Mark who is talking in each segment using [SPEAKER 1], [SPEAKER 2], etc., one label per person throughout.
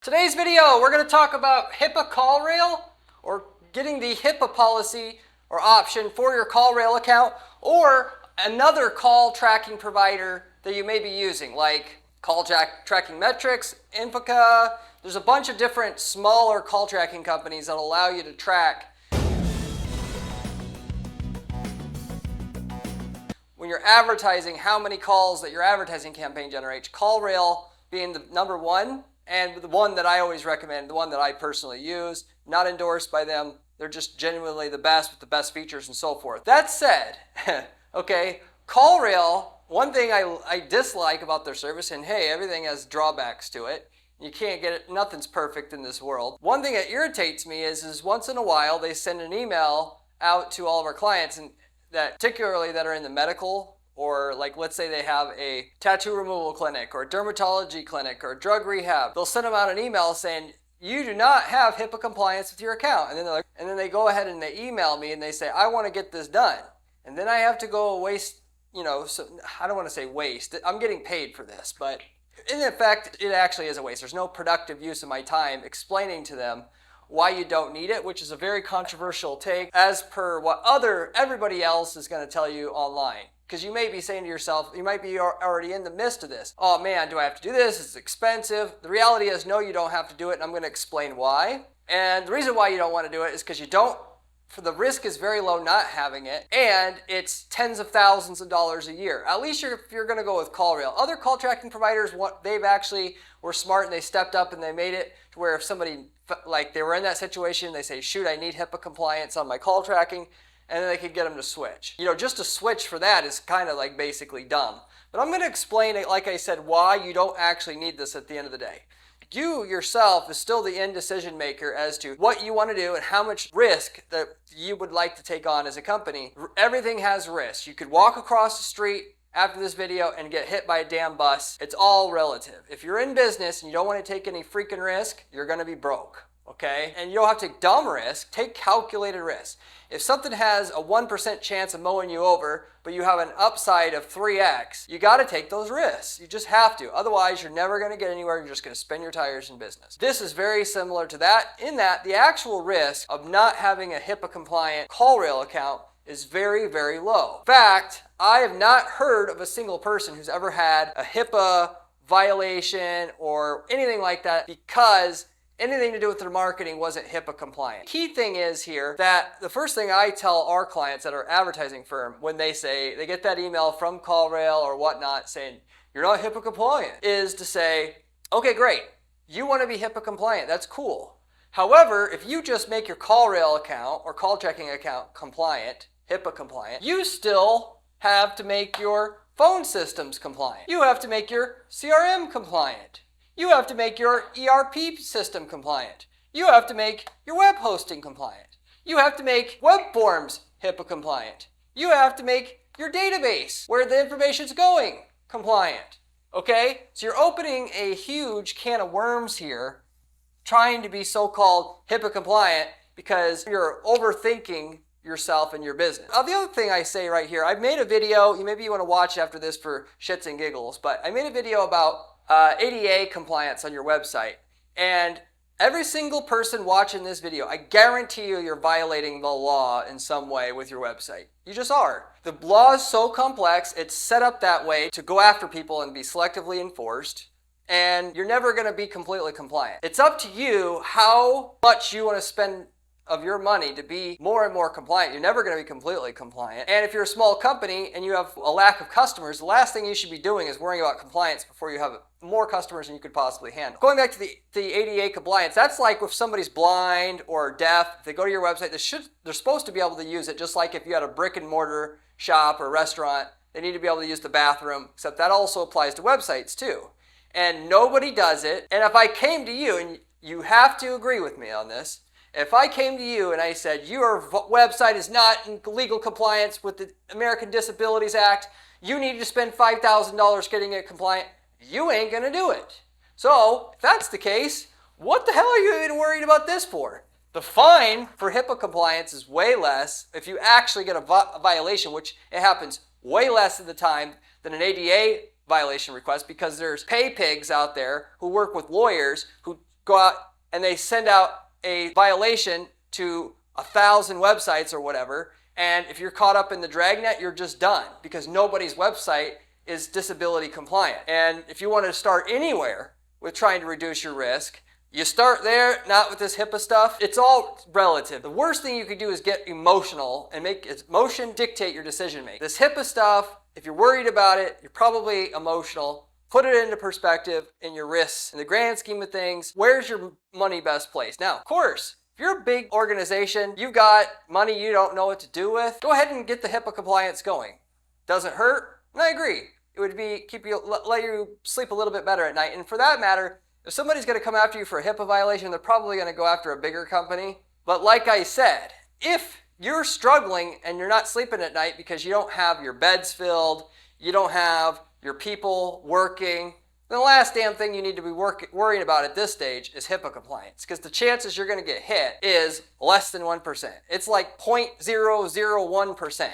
[SPEAKER 1] Today's video, we're going to talk about HIPAA CallRail, or getting the HIPAA policy or option for your CallRail account, or another call tracking provider that you may be using, like Call Tracking Metrics, Infoca. There's a bunch of different smaller call tracking companies that allow you to track when you're advertising how many calls that your advertising campaign generates. CallRail being the number one, and the one that I always recommend, the one that I personally use, not endorsed by them. They're just genuinely the best with the best features and so forth. That said, okay, CallRail, one thing I dislike about their service, and hey, everything has drawbacks to it. You can't get it, nothing's perfect in this world. One thing that irritates me is once in a while they send an email out to all of our clients, and that particularly that are in the medical, or like let's say they have a tattoo removal clinic or a dermatology clinic or a drug rehab. They'll send them out an email saying, you do not have HIPAA compliance with your account. And then they're like, and then they go ahead and they email me and they say, I want to get this done. And then I have to go waste, so I don't want to say waste. I'm getting paid for this, but in effect, it actually is a waste. There's no productive use of my time explaining to them why you don't need it, which is a very controversial take as per what everybody else is going to tell you online. Because you may be saying to yourself, you might be already in the midst of this. Oh man, do I have to do this? It's expensive. The reality is, no, you don't have to do it, and I'm going to explain why. And the reason why you don't want to do it is because the risk is very low not having it, and it's tens of thousands of dollars a year. At least if you're going to go with CallRail. Other call tracking providers, they've actually were smart and they stepped up and they made it to where if somebody, like they were in that situation, they say, shoot, I need HIPAA compliance on my call tracking, and then they could get them to switch. Just to switch for that is kind of like basically dumb. But I'm going to explain it, like I said, why you don't actually need this at the end of the day. You yourself is still the end decision maker as to what you want to do and how much risk that you would like to take on as a company. Everything has risk. You could walk across the street after this video and get hit by a damn bus. It's all relative. If you're in business and you don't want to take any freaking risk, you're going to be broke. Okay? And you don't have to take dumb risk, take calculated risk. If something has a 1% chance of mowing you over, but you have an upside of 3x, you got to take those risks. You just have to. Otherwise, you're never going to get anywhere. You're just going to spin your tires in business. This is very similar to that, in that the actual risk of not having a HIPAA compliant CallRail account is very, very low. In fact, I have not heard of a single person who's ever had a HIPAA violation or anything like that because anything to do with their marketing wasn't HIPAA compliant. Key thing is here that the first thing I tell our clients that are advertising firm when they get that email from CallRail or whatnot saying, you're not HIPAA compliant, is to say, okay, great. You want to be HIPAA compliant. That's cool. However, if you just make your CallRail account or call tracking account compliant, HIPAA compliant, you still have to make your phone systems compliant. You have to make your CRM compliant. You have to make your ERP system compliant. You have to make your web hosting compliant. You have to make web forms HIPAA compliant. You have to make your database, where the information's going, compliant. Okay? So you're opening a huge can of worms here, trying to be so-called HIPAA compliant because you're overthinking yourself and your business. The other thing I say right here, I've made a video, maybe you want to watch after this for shits and giggles, but I made a video about ADA compliance on your website, and every single person watching this video, I guarantee you're violating the law in some way with your website. You just are. The law is so complex, it's set up that way to go after people and be selectively enforced, and you're never going to be completely compliant. It's up to you how much you want to spend of your money to be more and more compliant. You're never going to be completely compliant. And if you're a small company and you have a lack of customers, the last thing you should be doing is worrying about compliance before you have more customers than you could possibly handle. Going back to the ADA compliance, that's like if somebody's blind or deaf, if they go to your website, they're supposed to be able to use it, just like if you had a brick and mortar shop or restaurant, they need to be able to use the bathroom, except that also applies to websites too. And nobody does it. And if I came to you, and you have to agree with me on this, if I came to you and I said, your website is not in legal compliance with the American Disabilities Act, you need to spend $5,000 getting it compliant, you ain't going to do it. So, if that's the case, what the hell are you even worried about this for? The fine for HIPAA compliance is way less if you actually get a violation, which it happens way less of the time than an ADA violation request, because there's pay pigs out there who work with lawyers who go out and they send out a violation to 1,000 websites or whatever, and if you're caught up in the dragnet, you're just done because nobody's website is disability compliant. And if you want to start anywhere with trying to reduce your risk, you start there, not with this HIPAA stuff. It's all relative. The worst thing you could do is get emotional and make emotion dictate your decision making. This HIPAA stuff, if you're worried about it, you're probably emotional. Put it into perspective in your risks. In the grand scheme of things, where's your money best placed? Now, of course, if you're a big organization, you've got money you don't know what to do with, go ahead and get the HIPAA compliance going. Doesn't hurt? And I agree. It would let you sleep a little bit better at night. And for that matter, if somebody's going to come after you for a HIPAA violation, they're probably going to go after a bigger company. But like I said, if you're struggling and you're not sleeping at night because you don't have your beds filled, you don't have your people working, then the last damn thing you need to be worrying about at this stage is HIPAA compliance, because the chances you're going to get hit is less than 1%. It's like 0.001%.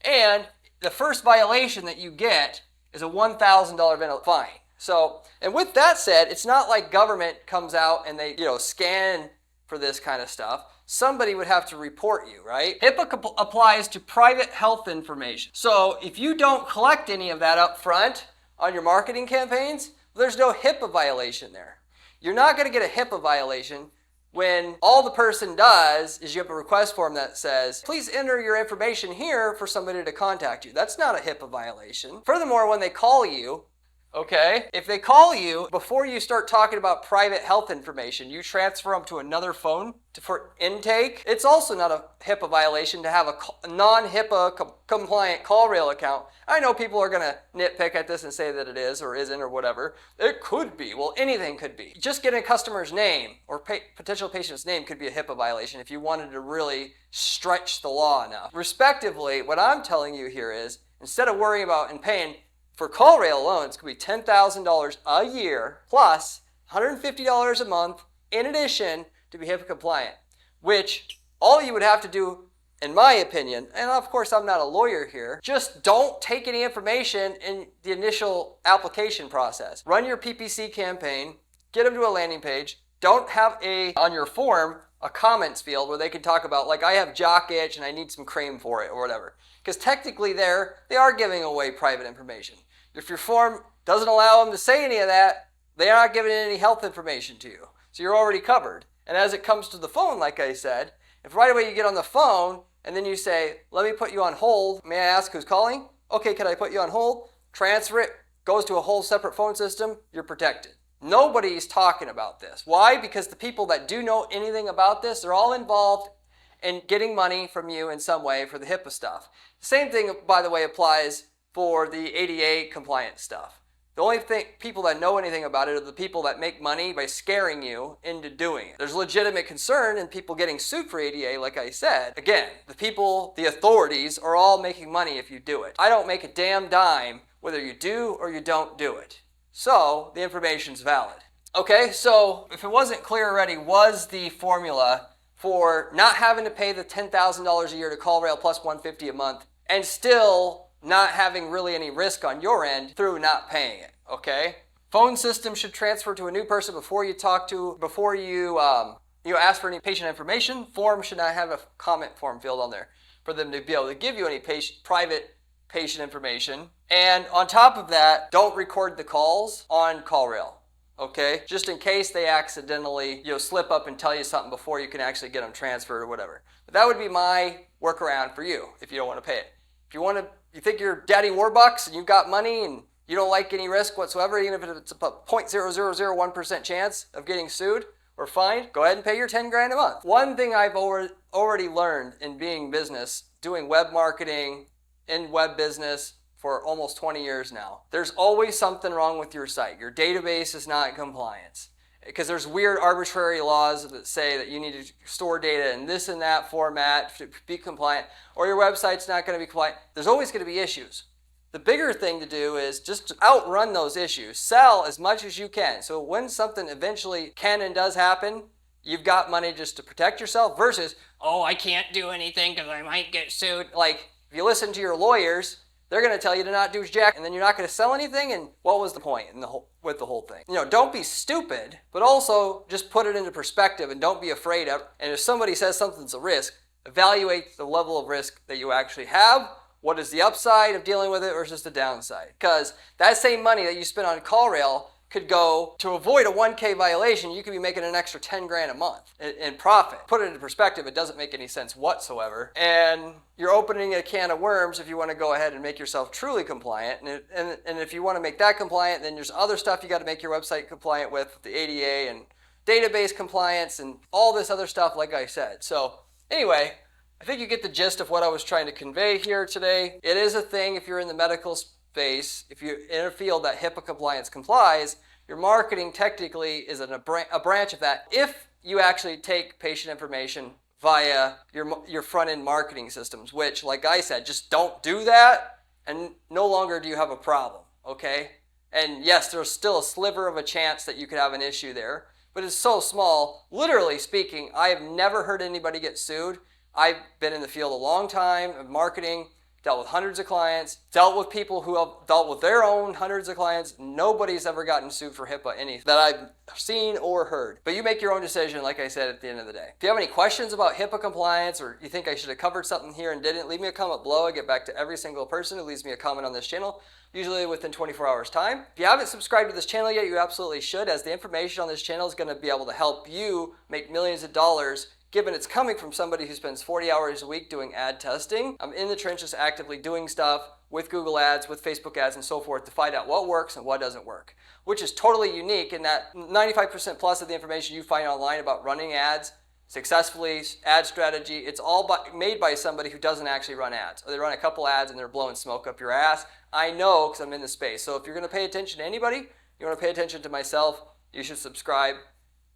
[SPEAKER 1] And the first violation that you get is a $1,000 fine. So, and with that said, it's not like government comes out and they, scan for this kind of stuff. Somebody would have to report you, right? HIPAA applies to private health information. So if you don't collect any of that up front on your marketing campaigns, there's no HIPAA violation there. You're not going to get a HIPAA violation when all the person does is you have a request form that says, please enter your information here for somebody to contact you. That's not a HIPAA violation. Furthermore, when they call you, okay, if they call you before you start talking about private health information, you transfer them to another phone for intake, it's also not a HIPAA violation to have a non-HIPAA compliant CallRail account. I know people are going to nitpick at this and say that it is or isn't or whatever. It could be. Well, anything could be. Just getting a customer's name or potential patient's name could be a HIPAA violation if you wanted to really stretch the law enough. Respectively, what I'm telling you here is, instead of worrying about and paying for CallRail alone, it's going to be $10,000 a year plus $150 a month in addition to be HIPAA compliant, which all you would have to do, in my opinion, and of course I'm not a lawyer here, just don't take any information in the initial application process. Run your PPC campaign, get them to a landing page, don't have on your form a comments field where they can talk about, like, I have jock itch and I need some cream for it or whatever. Because technically they are giving away private information. If your form doesn't allow them to say any of that, they are not giving any health information to you. So you're already covered. And as it comes to the phone, like I said, if right away you get on the phone and then you say, let me put you on hold, may I ask who's calling? Okay, can I put you on hold? Transfer it, goes to a whole separate phone system, you're protected. Nobody's talking about this. Why? Because the people that do know anything about this, they're all involved in getting money from you in some way for the HIPAA stuff. The same thing, by the way, applies for the ADA compliant stuff. The only people that know anything about it are the people that make money by scaring you into doing it. There's legitimate concern in people getting sued for ADA, like I said. Again, the authorities are all making money if you do it. I don't make a damn dime whether you do or you don't do it. So the information's valid. Okay, so if it wasn't clear already, was the formula for not having to pay the $10,000 a year to CallRail plus $150 a month and still not having really any risk on your end through not paying it, okay? Phone system should transfer to a new person before you ask for any patient information. Form should not have a comment form field on there for them to be able to give you any private patient information. And on top of that, don't record the calls on CallRail, okay? Just in case they accidentally slip up and tell you something before you can actually get them transferred or whatever. But that would be my workaround for you if you don't want to pay it. If you think you're Daddy Warbucks and you've got money and you don't like any risk whatsoever, even if it's a 0.0001% chance of getting sued or fined, go ahead and pay your 10 grand a month. One thing I've already learned in being business, doing web marketing in web business for almost 20 years now, there's always something wrong with your site. Your database is not in compliance. Because there's weird arbitrary laws that say that you need to store data in this and that format to be compliant, or your website's not going to be compliant. There's always going to be issues. The bigger thing to do is just to outrun those issues. Sell as much as you can. So when something eventually can and does happen, you've got money just to protect yourself versus, oh, I can't do anything because I might get sued. Like, if you listen to your lawyers, they're going to tell you to not do jack, and then you're not going to sell anything, and what was the point with the whole thing? Don't be stupid, but also just put it into perspective and don't be afraid of, and if somebody says something's a risk, evaluate the level of risk that you actually have. What is the upside of dealing with it versus the downside? Because that same money that you spend on CallRail could go to avoid a 1K violation. You could be making an extra 10 grand a month in profit. Put it into perspective, it doesn't make any sense whatsoever. And you're opening a can of worms if you want to go ahead and make yourself truly compliant. And if you want to make that compliant, then there's other stuff you got to make your website compliant with, the ADA and database compliance and all this other stuff, like I said. So anyway, I think you get the gist of what I was trying to convey here today. It is a thing if you're in the medical space, if you're in a field that HIPAA compliance complies, your marketing technically is a branch of that if you actually take patient information via your front-end marketing systems, which, like I said, just don't do that and no longer do you have a problem, okay? And yes, there's still a sliver of a chance that you could have an issue there, but it's so small. Literally speaking, I have never heard anybody get sued. I've been in the field a long time of marketing, dealt with hundreds of clients, dealt with people who have dealt with their own hundreds of clients. Nobody's ever gotten sued for HIPAA anything that I've seen or heard. But you make your own decision, like I said, at the end of the day. If you have any questions about HIPAA compliance or you think I should have covered something here and didn't, leave me a comment below. I get back to every single person who leaves me a comment on this channel, usually within 24 hours time. If you haven't subscribed to this channel yet, you absolutely should, as the information on this channel is going to be able to help you make millions of dollars, given it's coming from somebody who spends 40 hours a week doing ad testing. I'm in the trenches actively doing stuff with Google ads, with Facebook ads, and so forth to find out what works and what doesn't work, which is totally unique in that 95% plus of the information you find online about running ads successfully, ad strategy, it's all made by somebody who doesn't actually run ads. Or they run a couple ads and they're blowing smoke up your ass. I know because I'm in the space. So if you're going to pay attention to anybody, you want to pay attention to myself, you should subscribe.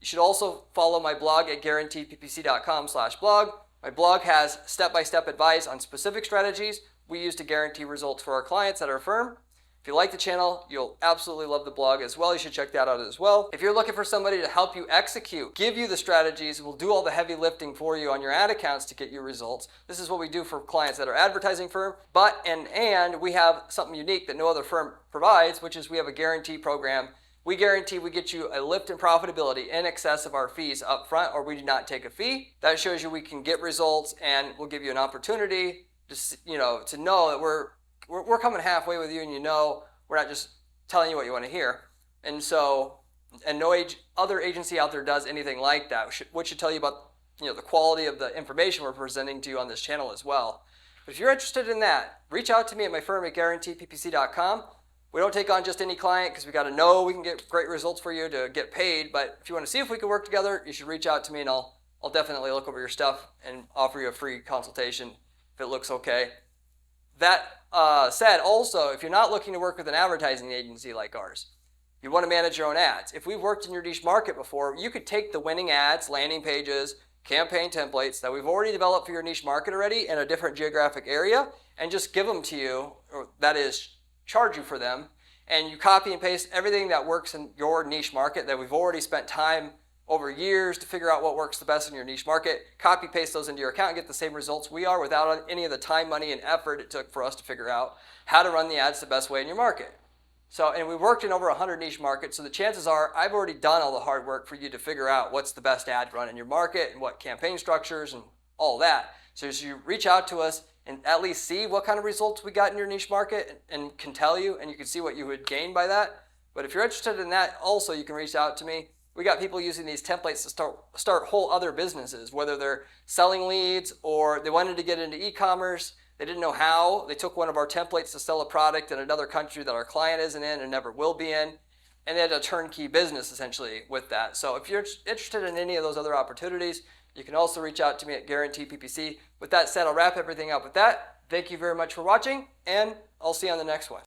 [SPEAKER 1] You should also follow my blog at guaranteedppc.com/blog. My blog has step-by-step advice on specific strategies we use to guarantee results for our clients at our firm. If you like the channel, you'll absolutely love the blog as well. You should check that out as well. If you're looking for somebody to help you execute, give you the strategies, we'll do all the heavy lifting for you on your ad accounts to get you results. This is what we do for clients that are advertising firm, and we have something unique that no other firm provides, which is we have a guarantee program. We guarantee we get you a lift in profitability in excess of our fees up front, or we do not take a fee. That shows you we can get results, and we'll give you an opportunity to know that we're coming halfway with you, and we're not just telling you what you want to hear. And so, and no other agency out there does anything like that, which should tell you about the quality of the information we're presenting to you on this channel as well. But if you're interested in that, reach out to me at my firm at guaranteedppc.com. We don't take on just any client because we got to know we can get great results for you to get paid. But if you want to see if we can work together, you should reach out to me, and I'll definitely look over your stuff and offer you a free consultation if it looks okay. That said, also, if you're not looking to work with an advertising agency like ours, you want to manage your own ads. If we've worked in your niche market before, you could take the winning ads, landing pages, campaign templates that we've already developed for your niche market already in a different geographic area and just give them to you, or that is, charge you for them, and you copy and paste everything that works in your niche market that we've already spent time over years to figure out what works the best in your niche market, copy paste those into your account and get the same results we are without any of the time, money, and effort it took for us to figure out how to run the ads the best way in your market. So, and we worked in over 100 niche markets, so the chances are I've already done all the hard work for you to figure out what's the best ad run in your market and what campaign structures and all that. So as you reach out to us and at least see what kind of results we got in your niche market and can tell you, and you can see what you would gain by that. But if you're interested in that also, you can reach out to me. We got people using these templates to start whole other businesses, whether they're selling leads or they wanted to get into e-commerce. They didn't know how. They took one of our templates to sell a product in another country that our client isn't in and never will be in. And they had a turnkey business essentially with that. So if you're interested in any of those other opportunities, you can also reach out to me at guaranteedppc. With that said, I'll wrap everything up with that. Thank you very much for watching, and I'll see you on the next one.